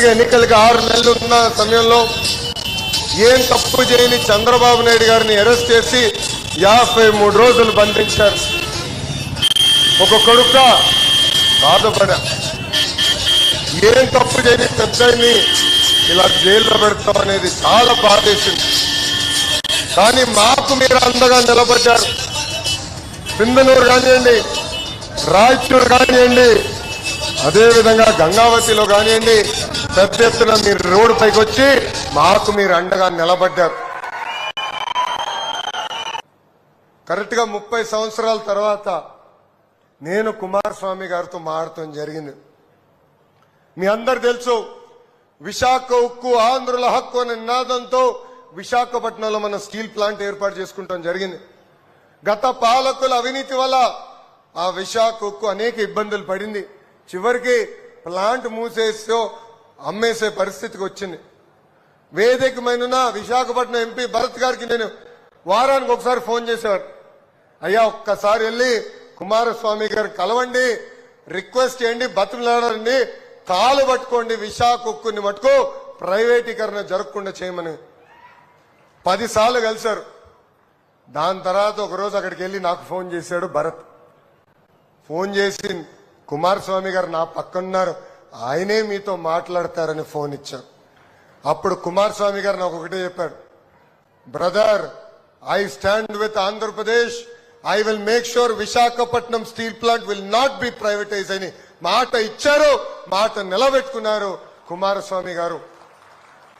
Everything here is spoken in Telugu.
అప్పటికే ఎన్నికలకి 6 నెలలు ఉన్న సమయంలో ఏం తప్పు చేయని చంద్రబాబు నాయుడు గారిని అరెస్ట్ చేసి 53 రోజులు బంధించారు. ఒక కొడుక బాధపడ ఏం తప్పు చేయని పెద్దని ఇలా జైల్లో పెడతాం అనేది చాలా బాధేసింది. కానీ మాకు మీరు అండగా నిలబడ్డారు. పిందనూరు కానివ్వండి, రాయచూరు కానివ్వండి, అదేవిధంగా గంగావతిలో కానివ్వండి, పెద్ద ఎత్తున మీరు రోడ్డు పైకి వచ్చి మాకు మీరు అండగా నిలబడ్డారు. కరెక్ట్ గా 30 సంవత్సరాల తర్వాత నేను కుమారస్వామి గారితో మాట్లాడటం జరిగింది. మీ అందరు తెలుసు, విశాఖ ఉక్కు ఆంధ్రుల హక్కు అనే నినాదంతో విశాఖపట్నంలో మన స్టీల్ ప్లాంట్ ఏర్పాటు చేసుకుంటాం జరిగింది. గత పాలకుల అవినీతి వల్ల ఆ విశాఖ ఉక్కు అనేక ఇబ్బందులు పడింది. చివరికి ప్లాంట్ మూసేసో అమ్మేసే పరిస్థితికి వచ్చింది. వేదికమైన విశాఖపట్నం ఎంపీ భరత్ గారికి నేను వారానికి ఒకసారి ఫోన్ చేసేవారు. అయ్యా ఒక్కసారి వెళ్ళి కుమారస్వామి గారు కలవండి, రిక్వెస్ట్ చేయండి, బతిమలాడండి, కాలు పట్టుకోండి, విశాఖ ఉక్కుని మటుకు ప్రైవేటీకరణ జరగకుండా చేయమని 10 సార్లు కలిశారు. దాని తర్వాత ఒకరోజు అక్కడికి వెళ్ళి నాకు ఫోన్ చేశాడు భరత్. ఫోన్ చేసి కుమారస్వామి గారు నా పక్కనున్నారు, ఆయనే మీతో మాట్లాడతారని ఫోన్ ఇచ్చారు. అప్పుడు కుమారస్వామి గారు నాకు ఒకటే చెప్పాడు, brother, I stand with Andhra Pradesh, I will make sure Visakhapatnam steel plant will not be privatise అని మాట ఇచ్చారు, మాట నిలబెట్టుకున్నారు కుమారస్వామి గారు.